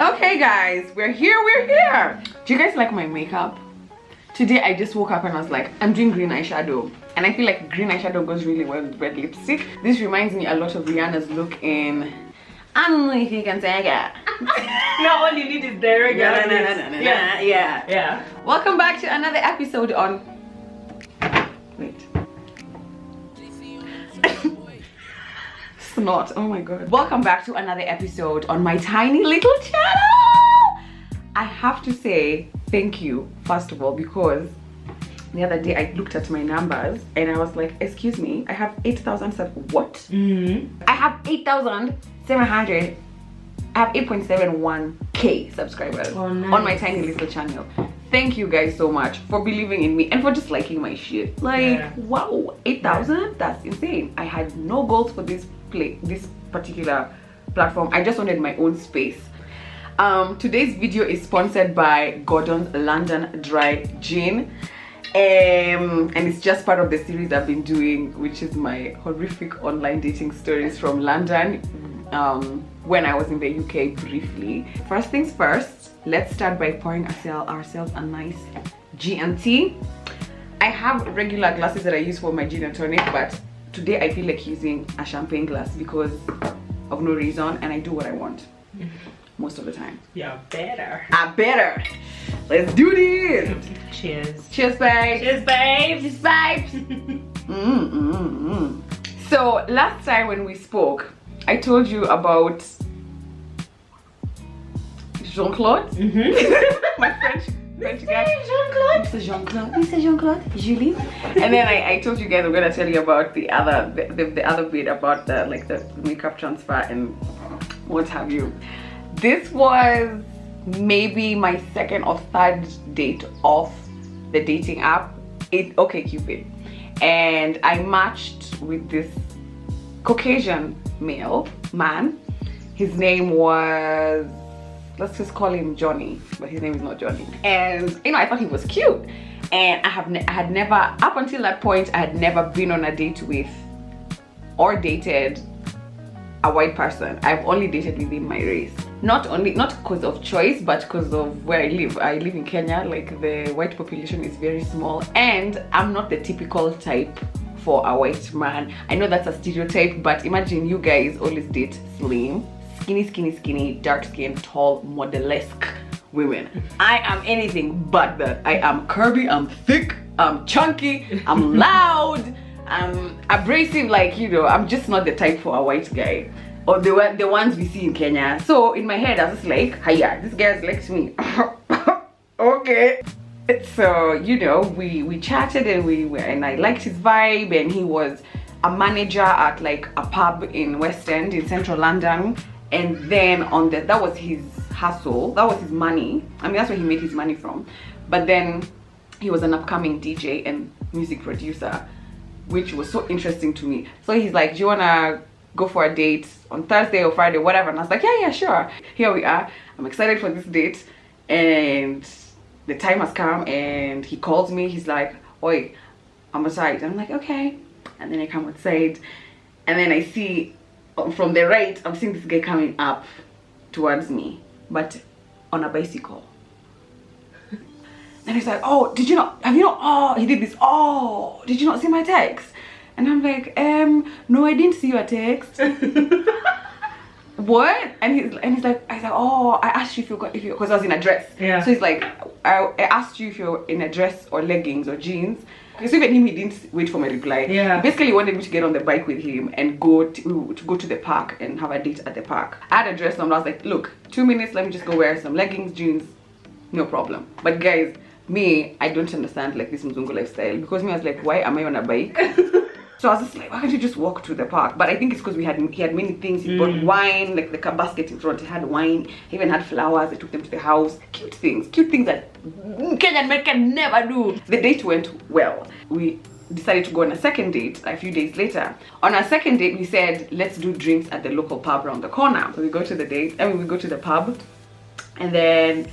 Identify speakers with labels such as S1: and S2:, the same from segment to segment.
S1: Okay guys, we're here. Do you guys like my makeup? Today I just woke up and I was like, I'm doing green eyeshadow. And I feel like green eyeshadow goes really well with red lipstick. This reminds me a lot of Rihanna's look in... I don't know if you can say that.
S2: No, all you need is the regular.
S1: Yeah. Welcome back to another episode on... Wait. Snot, oh my god. Welcome back to another episode on my tiny little channel. I have to say thank you, first of all, because the other day I looked at my numbers and I was like, excuse me, I have 8,000 what? I have 8,700. I have 8.71k subscribers on my tiny little channel. Thank you guys so much for believing in me and for just liking my shit. Like, wow, 8,000? That's insane. I had no goals for this particular platform. I just wanted my own space. Today's video is sponsored by Gordon's London Dry Gin. And it's just part of the series I've been doing, which is my horrific online dating stories from London when I was in the UK briefly. First things first, let's start by pouring ourselves a nice gin and tea. I have regular glasses that I use for my gin and tonic, but today I feel like using a champagne glass because of no reason, and I do what I want most of the time.
S2: Yeah, better.
S1: I better. Let's do this.
S2: Cheers.
S1: Cheers, babe.
S2: Cheers, babe.
S1: Cheers, babes. So last time when we spoke, I told you about Jean-Claude. My French guy. Mr. Jean-Claude, Julie. And then I told you guys I'm gonna tell you about the other bit about the makeup transfer and what have you. This was maybe my second or third date off the dating app, OkCupid, and I matched with this Caucasian man. His name was, let's just call him Johnny, but his name is not Johnny. And you know, I thought he was cute, and I had never, up until that point, I had never been on a date with or dated a white person. I've only dated within my race. Not because of choice, but because of where I live. I live in Kenya. Like, the white population is very small, and I'm not the typical type for a white man. I know that's a stereotype, but imagine you guys always date slim, skinny, dark skin, tall, model-esque women. I am anything but that. I am curvy, I'm thick, I'm chunky, I'm loud, I'm abrasive. Like, you know, I'm just not the type for a white guy, or the ones we see in Kenya. So in my head I was just like, hiya, this guy's likes me. Okay. So, you know, we chatted and I liked his vibe, and he was a manager at like a pub in West End in central London. And then that was his hustle, that was his money. I mean, that's where he made his money from. But then he was an upcoming DJ and music producer, which was so interesting to me. So he's like, do you wanna go for a date on Thursday or Friday, whatever? And I was like, yeah, sure. Here we are. I'm excited for this date, and the time has come. And he calls me, he's like, oi, I'm outside. I'm like, okay. And then I come outside, and then I see from the right, I'm seeing this guy coming up towards me, but on a bicycle. And he's like, oh, did you not, oh, he did this, oh, did you not see my text? And I'm like, no, I didn't see your text. What? And he's like, I said, oh, I asked you if you, because I was in a dress. Yeah. So he's like, I asked you if you're in a dress or leggings or jeans. Because even him, he didn't wait for my reply. Yeah. He basically wanted me to get on the bike with him and go to the park and have a date at the park. I had a dress on. I was like, look, 2 minutes, let me just go wear some leggings, jeans, no problem. But guys, me, I don't understand like this Mzungu lifestyle, because me, I was like, why am I on a bike? So I was just like, why can't you just walk to the park? But I think it's because he had many things. He bought wine, like the basket in front, he had wine, he even had flowers. I took them to the house. Cute things that Kenyan men can never do. The date went well. We decided to go on a second date a few days later. On our second date, we said, let's do drinks at the local pub around the corner. So we go to the we go to the pub, and then,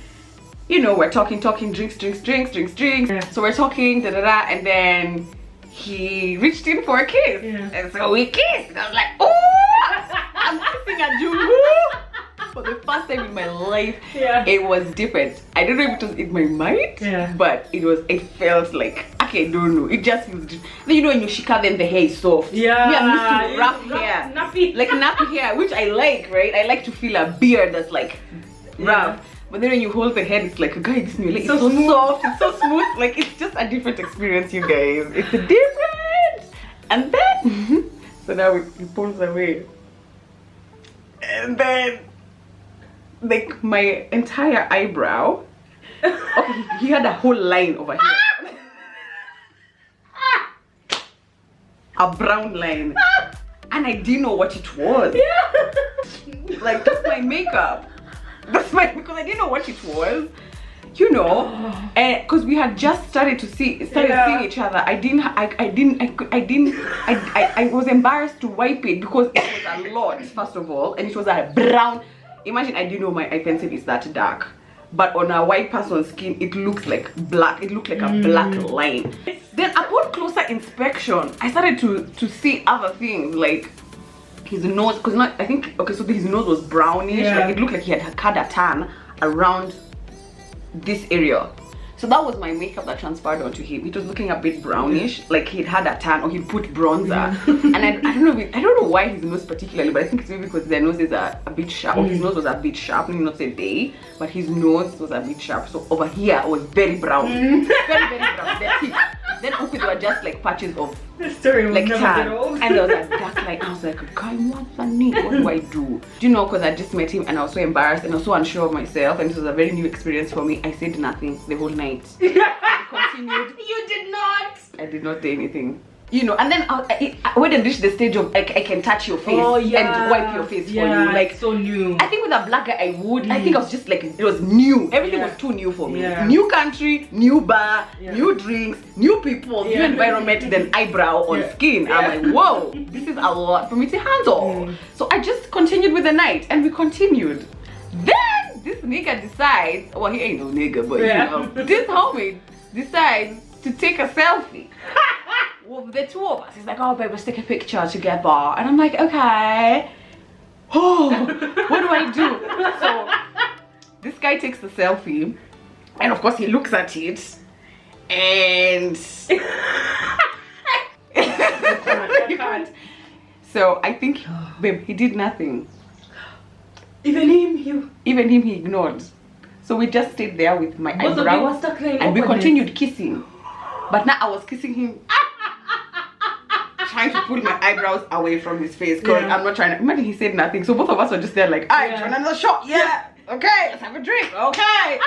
S1: you know, we're talking, drinks. So we're talking, and then he reached in for a kiss. And so we kissed. And I was like, oh, I'm kissing a Jules. For the first time in my life,
S2: Yeah.
S1: it was different. I don't know if it was in my mind,
S2: Yeah.
S1: but it felt like, okay, I don't know. It just feels different. Then you know when you shika them, the hair is soft.
S2: Yeah.
S1: Me, I'm used to rough hair.
S2: Nappy.
S1: Like nappy hair, which I like, right? I like to feel a beard that's like rough. But then when you hold the head, it's like, guys, this new, like, it's so soft, it's so smooth. Like, it's just a different experience, you guys. It's a different. And then, so now he pulls away. And then, like, my entire eyebrow, okay, he had a whole line over here. A brown line. And I didn't know what it was. Like, that's my makeup. That's my, because I didn't know what it was, you know, and because we had just started seeing each other. I was embarrassed to wipe it because it was a lot, first of all, and it was a brown. Imagine, I didn't know my eye pencil is that dark, but on a white person's skin, it looks like black. It looked like a black line. Then upon closer inspection, I started to see other things like his nose, because I think, okay, so his nose was brownish, like it looked like he had had a tan around this area. So that was my makeup that transferred onto him. It was looking a bit brownish, like he'd had a tan or he'd put bronzer. And I don't know why his nose particularly, but I think it's maybe because their noses are a bit sharp, or his nose was a bit sharp. Let me not say they, but his nose was a bit sharp. So over here was very brown, very brown. Their teeth. Then also there were just like patches of
S2: The story will
S1: like
S2: never
S1: tan,
S2: get old.
S1: and there was a dark line. I was like, God, what do I do? Do you know, because I just met him and I was so embarrassed and I was so unsure of myself, and this was a very new experience for me. I said nothing the whole night. I continued.
S2: You did not.
S1: I did not say anything. You know, and then I went and reached the stage of I can touch your face and wipe your face for you. Like,
S2: so new.
S1: I think with a black guy I would. I think I was just like, it was new. Everything was too new for me. New country, new bar, new drinks, new people, new environment, then eyebrow on skin. I'm like, whoa, this is a lot for me to handle. So I just continued with the night, and we continued. Then this nigga decides, well, he ain't no nigga, but you know, this homie decides to take a selfie. With the two of us. He's like, oh babe, let's take a picture together. And I'm like, okay. Oh, what do I do? So this guy takes the selfie, and of course he looks at it, and so I think, babe, he did nothing. Even him he ignored. So we just stayed there with my eyebrows, and we continued kissing. But now I was kissing him, trying to pull my eyebrows away from his face, because I'm not trying to. Imagine he said nothing. So both of us were just there like, alright, another shot. Okay, let's have a drink. Okay.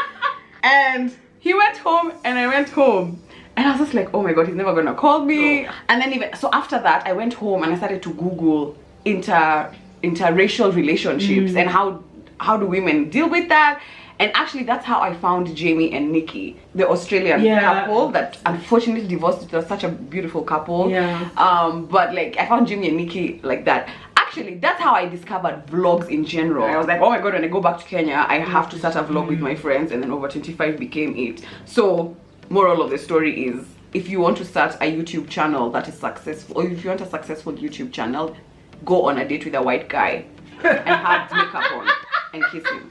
S1: And he went home and I went home. And I was just like, oh my God, he's never gonna call me. And then so after that, I went home and I started to Google interracial relationships and how do women deal with that. And actually, that's how I found Jamie and Nikki, the Australian couple that unfortunately divorced. It was such a beautiful couple. But like, I found Jamie and Nikki like that. Actually, that's how I discovered vlogs in general. I was like, oh my God, when I go back to Kenya, I have to start a vlog with my friends. And then over 25 became it. So, moral of the story is, if you want to start a YouTube channel that is successful, or if you want a successful YouTube channel, go on a date with a white guy and have makeup on and kiss him.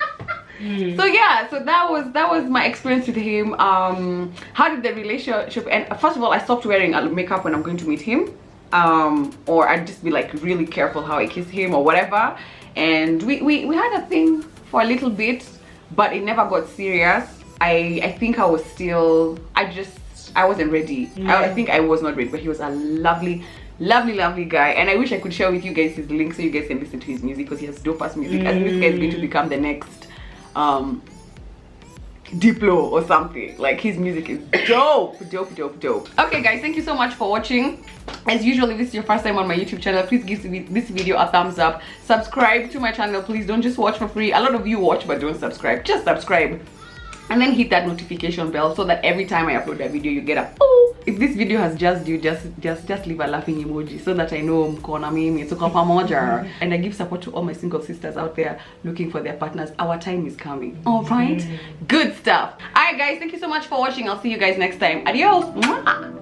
S1: So yeah, so that was my experience with him. How did the relationship end? First of all, I stopped wearing makeup when I'm going to meet him, or I'd just be like really careful how I kiss him or whatever. And we had a thing for a little bit, but it never got serious. I think I was still, I wasn't ready. I think I was not ready, but he was a lovely guy, and I wish I could share with you guys his link so you guys can listen to his music, because he has dope ass music. I think this guy is going to become the next Diplo or something. Like, his music is dope. Okay guys, thank you so much for watching. As usual, if this is your first time on my YouTube channel, please give this video a thumbs up. Subscribe to my channel, please. Don't just watch for free. A lot of you watch but don't subscribe. Just subscribe, and then hit that notification bell so that every time I upload a video you get a oh. If this video has just you, just leave a laughing emoji so that I know mkona mimi tuko pamoja. And I give support to all my single sisters out there looking for their partners. Our time is coming. All right, good stuff. All right guys, thank you so much for watching. I'll see you guys next time. Adios. Mwah.